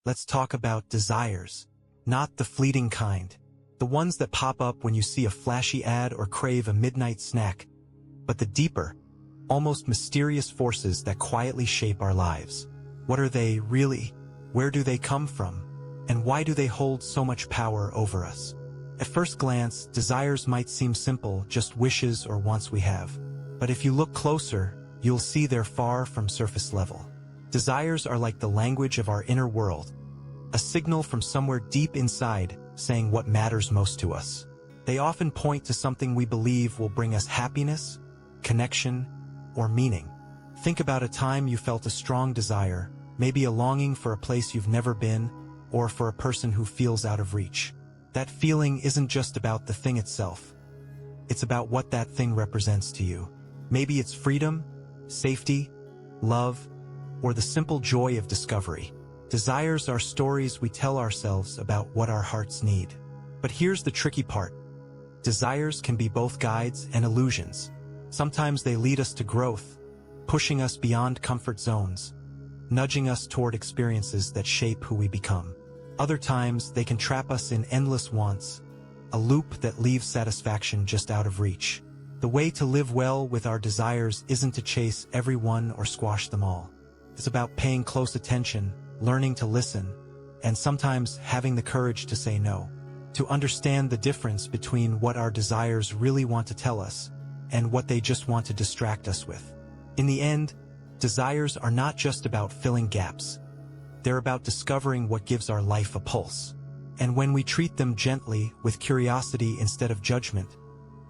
let's talk about desires. Not the fleeting kind, the ones that pop up when you see a flashy ad or crave a midnight snack, but the deeper, almost mysterious forces that quietly shape our lives. What are they really? Where do they come from? And why do they hold so much power over us? At first glance, desires might seem simple, just wishes or wants we have. But if you look closer, you'll see they're far from surface level. Desires are like the language of our inner world, a signal from somewhere deep inside saying what matters most to us. They often point to something we believe will bring us happiness, connection, or meaning. Think about a time you felt a strong desire, maybe a longing for a place you've never been, or for a person who feels out of reach. That feeling isn't just about the thing itself. It's about what that thing represents to you. Maybe it's freedom, safety, love, or the simple joy of discovery. Desires are stories we tell ourselves about what our hearts need. But here's the tricky part. Desires can be both guides and illusions. Sometimes they lead us to growth, pushing us beyond comfort zones, nudging us toward experiences that shape who we become. Other times, they can trap us in endless wants, a loop that leaves satisfaction just out of reach. The way to live well with our desires isn't to chase every one or squash them all. It's about paying close attention, learning to listen, and sometimes having the courage to say no. To understand the difference between what our desires really want to tell us and what they just want to distract us with. In the end, desires are not just about filling gaps. They're about discovering what gives our life a pulse. And when we treat them gently, with curiosity instead of judgment,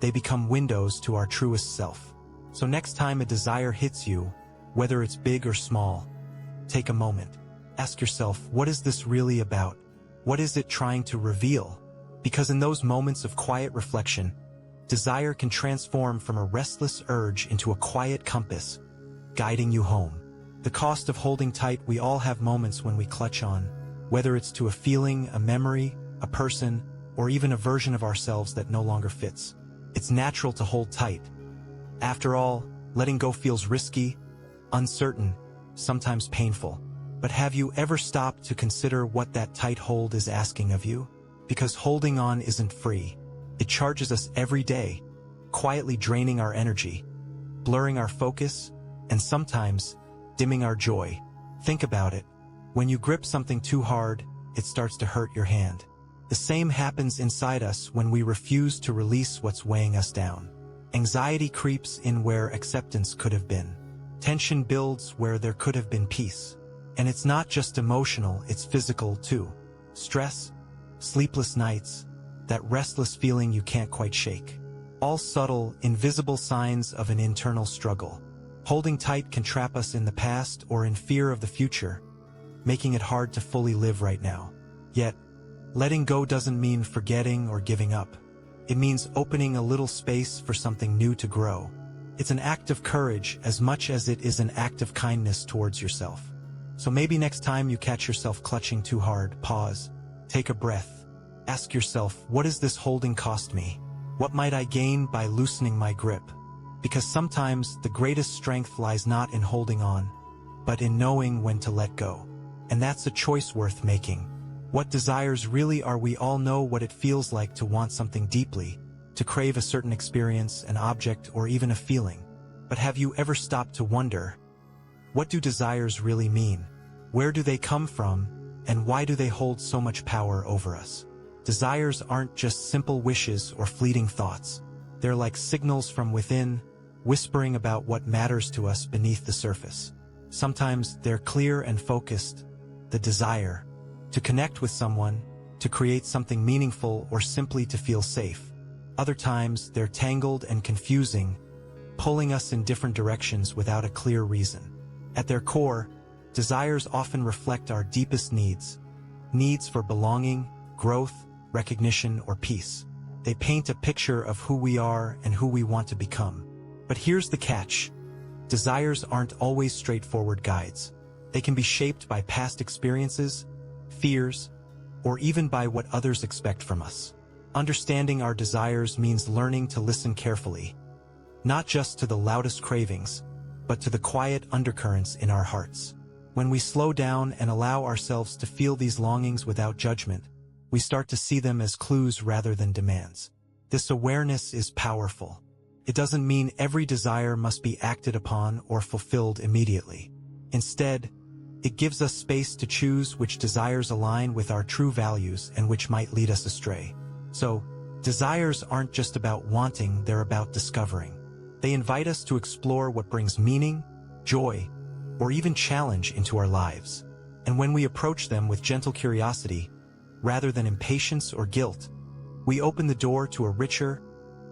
they become windows to our truest self. So next time a desire hits you, whether it's big or small, take a moment. Ask yourself, what is this really about? What is it trying to reveal? Because in those moments of quiet reflection, desire can transform from a restless urge into a quiet compass, guiding you home. The cost of holding tight. We all have moments when we clutch on, whether it's to a feeling, a memory, a person, or even a version of ourselves that no longer fits. It's natural to hold tight. After all, letting go feels risky, uncertain, sometimes painful. But have you ever stopped to consider what that tight hold is asking of you? Because holding on isn't free. It charges us every day, quietly draining our energy, blurring our focus, and sometimes dimming our joy. Think about it. When you grip something too hard, it starts to hurt your hand. The same happens inside us when we refuse to release what's weighing us down. Anxiety creeps in where acceptance could have been. Tension builds where there could have been peace. And it's not just emotional, it's physical too. Stress, sleepless nights, that restless feeling you can't quite shake. All subtle, invisible signs of an internal struggle. Holding tight can trap us in the past or in fear of the future, making it hard to fully live right now. Yet, letting go doesn't mean forgetting or giving up. It means opening a little space for something new to grow. It's an act of courage as much as it is an act of kindness towards yourself. So maybe next time you catch yourself clutching too hard, pause, take a breath. Ask yourself, what does this holding cost me? What might I gain by loosening my grip? Because sometimes the greatest strength lies not in holding on, but in knowing when to let go. And that's a choice worth making. What desires really are? We all know what it feels like to want something deeply, to crave a certain experience, an object, or even a feeling. But have you ever stopped to wonder, what do desires really mean? Where do they come from? And why do they hold so much power over us? Desires aren't just simple wishes or fleeting thoughts. They're like signals from within, whispering about what matters to us beneath the surface. Sometimes they're clear and focused, the desire to connect with someone, to create something meaningful, or simply to feel safe. Other times they're tangled and confusing, pulling us in different directions without a clear reason. At their core, desires often reflect our deepest needs for belonging, growth, recognition, or peace. They paint a picture of who we are and who we want to become. But here's the catch. Desires aren't always straightforward guides. They can be shaped by past experiences, fears, or even by what others expect from us. Understanding our desires means learning to listen carefully, not just to the loudest cravings, but to the quiet undercurrents in our hearts. When we slow down and allow ourselves to feel these longings without judgment, we start to see them as clues rather than demands. This awareness is powerful. It doesn't mean every desire must be acted upon or fulfilled immediately. Instead, it gives us space to choose which desires align with our true values and which might lead us astray. So, desires aren't just about wanting, they're about discovering. They invite us to explore what brings meaning, joy, or even challenge into our lives. And when we approach them with gentle curiosity, rather than impatience or guilt, we open the door to a richer,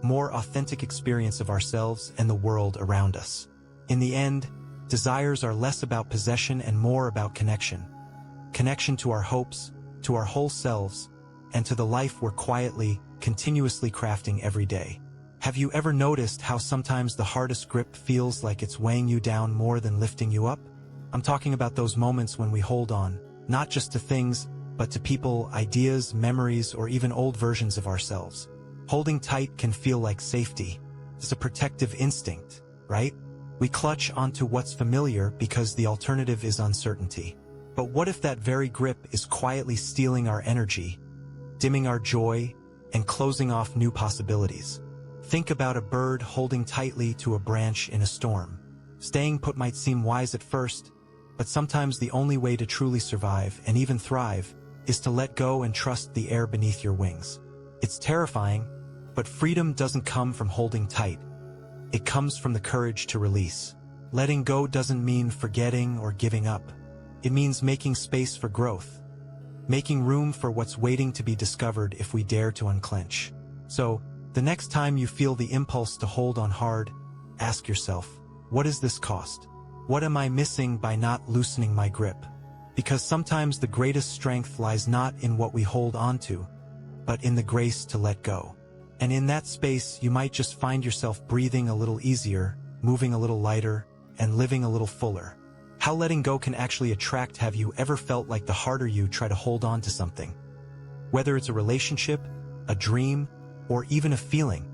more authentic experience of ourselves and the world around us. In the end, desires are less about possession and more about connection. Connection to our hopes, to our whole selves, and to the life we're quietly, continuously crafting every day. Have you ever noticed how sometimes the hardest grip feels like it's weighing you down more than lifting you up? I'm talking about those moments when we hold on, not just to things, but to people, ideas, memories, or even old versions of ourselves. Holding tight can feel like safety. It's a protective instinct, right? We clutch onto what's familiar because the alternative is uncertainty. But what if that very grip is quietly stealing our energy, dimming our joy, and closing off new possibilities? Think about a bird holding tightly to a branch in a storm. Staying put might seem wise at first, but sometimes the only way to truly survive and even thrive is to let go and trust the air beneath your wings. It's terrifying, but freedom doesn't come from holding tight. It comes from the courage to release. Letting go doesn't mean forgetting or giving up. It means making space for growth, making room for what's waiting to be discovered if we dare to unclench. So, the next time you feel the impulse to hold on hard, ask yourself, what does this cost? What am I missing by not loosening my grip? Because sometimes the greatest strength lies not in what we hold on to, but in the grace to let go. And in that space, you might just find yourself breathing a little easier, moving a little lighter, and living a little fuller. How letting go can actually attract. Have you ever felt like the harder you try to hold on to something, whether it's a relationship, a dream, or even a feeling,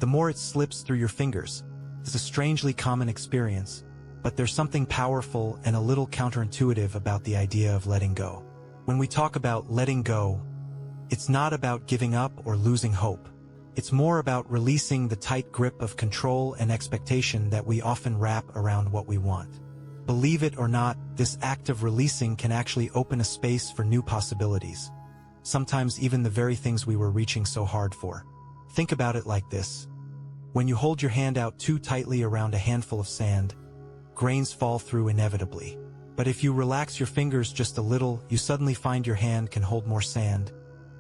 the more it slips through your fingers? It's a strangely common experience, but there's something powerful and a little counterintuitive about the idea of letting go. When we talk about letting go, it's not about giving up or losing hope. It's more about releasing the tight grip of control and expectation that we often wrap around what we want. Believe it or not, this act of releasing can actually open a space for new possibilities. Sometimes even the very things we were reaching so hard for. Think about it like this. When you hold your hand out too tightly around a handful of sand, grains fall through inevitably. But if you relax your fingers just a little, you suddenly find your hand can hold more sand,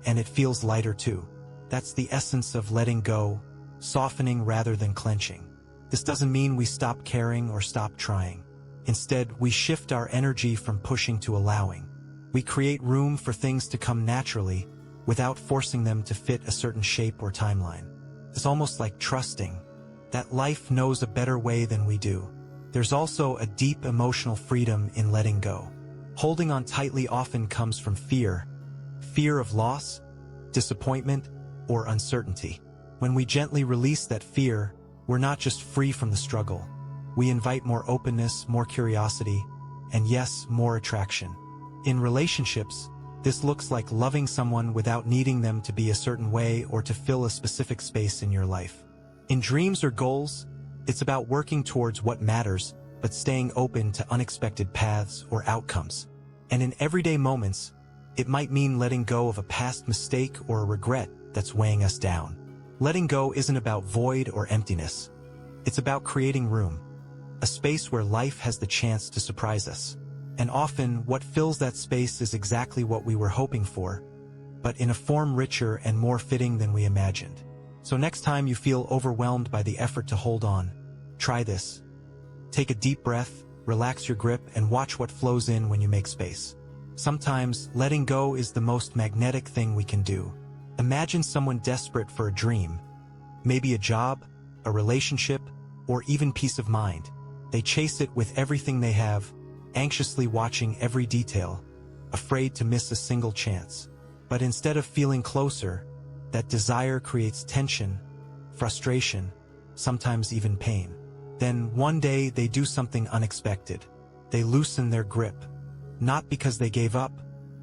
and it feels lighter too. That's the essence of letting go, softening rather than clenching. This doesn't mean we stop caring or stop trying. Instead, we shift our energy from pushing to allowing. We create room for things to come naturally, without forcing them to fit a certain shape or timeline. It's almost like trusting that life knows a better way than we do. There's also a deep emotional freedom in letting go. Holding on tightly often comes from fear of loss, disappointment, or uncertainty. When we gently release that fear, we're not just free from the struggle. We invite more openness, more curiosity, and yes, more attraction. In relationships, this looks like loving someone without needing them to be a certain way or to fill a specific space in your life. In dreams or goals, it's about working towards what matters, but staying open to unexpected paths or outcomes. And in everyday moments, it might mean letting go of a past mistake or a regret that's weighing us down. Letting go isn't about void or emptiness. It's about creating room, a space where life has the chance to surprise us. And often, what fills that space is exactly what we were hoping for, but in a form richer and more fitting than we imagined. So next time you feel overwhelmed by the effort to hold on, try this. Take a deep breath, relax your grip, and watch what flows in when you make space. Sometimes, letting go is the most magnetic thing we can do. Imagine someone desperate for a dream, maybe a job, a relationship, or even peace of mind. They chase it with everything they have, anxiously watching every detail, afraid to miss a single chance. But instead of feeling closer, that desire creates tension, frustration, sometimes even pain. Then one day they do something unexpected. They loosened their grip, not because they gave up,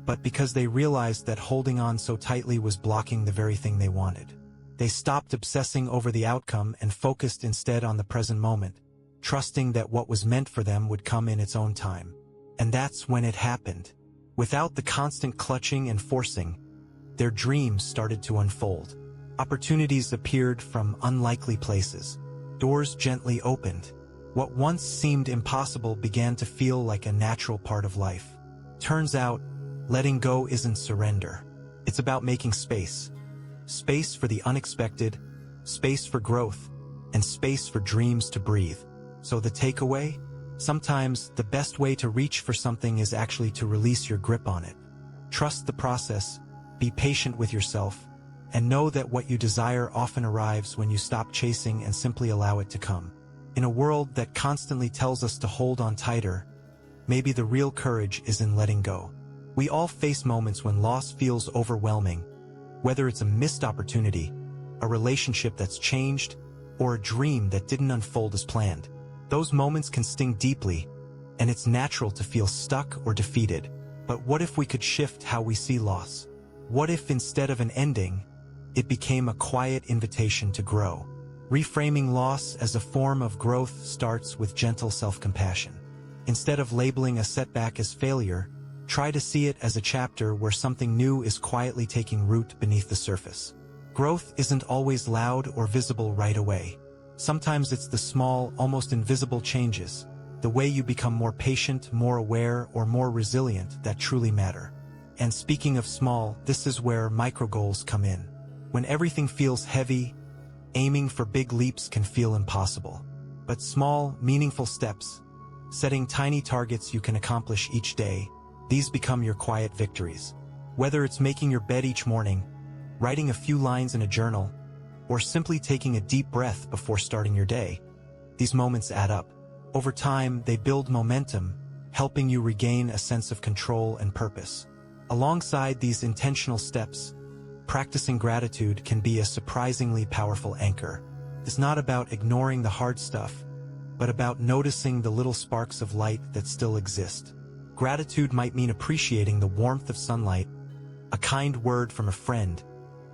but because they realized that holding on so tightly was blocking the very thing they wanted. They stopped obsessing over the outcome and focused instead on the present moment, trusting that what was meant for them would come in its own time. And that's when it happened. Without the constant clutching and forcing, their dreams started to unfold. Opportunities appeared from unlikely places. Doors gently opened. What once seemed impossible began to feel like a natural part of life. Turns out, letting go isn't surrender. It's about making space. Space for the unexpected, space for growth, and space for dreams to breathe. So the takeaway? Sometimes the best way to reach for something is actually to release your grip on it. Trust the process, be patient with yourself, and know that what you desire often arrives when you stop chasing and simply allow it to come. In a world that constantly tells us to hold on tighter, maybe the real courage is in letting go. We all face moments when loss feels overwhelming, whether it's a missed opportunity, a relationship that's changed, or a dream that didn't unfold as planned. Those moments can sting deeply, and it's natural to feel stuck or defeated. But what if we could shift how we see loss? What if instead of an ending, it became a quiet invitation to grow? Reframing loss as a form of growth starts with gentle self-compassion. Instead of labeling a setback as failure, try to see it as a chapter where something new is quietly taking root beneath the surface. Growth isn't always loud or visible right away. Sometimes it's the small, almost invisible changes, the way you become more patient, more aware, or more resilient that truly matter. And speaking of small, this is where micro-goals come in. When everything feels heavy, aiming for big leaps can feel impossible. But small, meaningful steps, setting tiny targets you can accomplish each day, these become your quiet victories. Whether it's making your bed each morning, writing a few lines in a journal, or simply taking a deep breath before starting your day, these moments add up. Over time, they build momentum, helping you regain a sense of control and purpose. Alongside these intentional steps, practicing gratitude can be a surprisingly powerful anchor. It's not about ignoring the hard stuff, but about noticing the little sparks of light that still exist. Gratitude might mean appreciating the warmth of sunlight, a kind word from a friend,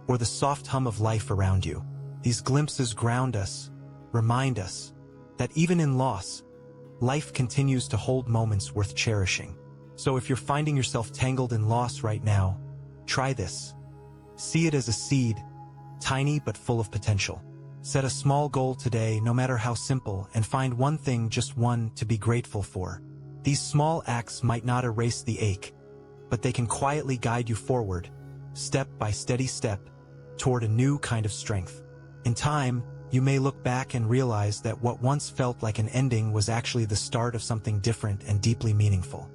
or the soft hum of life around you. These glimpses ground us, remind us that even in loss, life continues to hold moments worth cherishing. So if you're finding yourself tangled in loss right now, try this. See it as a seed, tiny but full of potential. Set a small goal today, no matter how simple, and find one thing, just one, to be grateful for. These small acts might not erase the ache, but they can quietly guide you forward, step by steady step, toward a new kind of strength. In time, you may look back and realize that what once felt like an ending was actually the start of something different and deeply meaningful.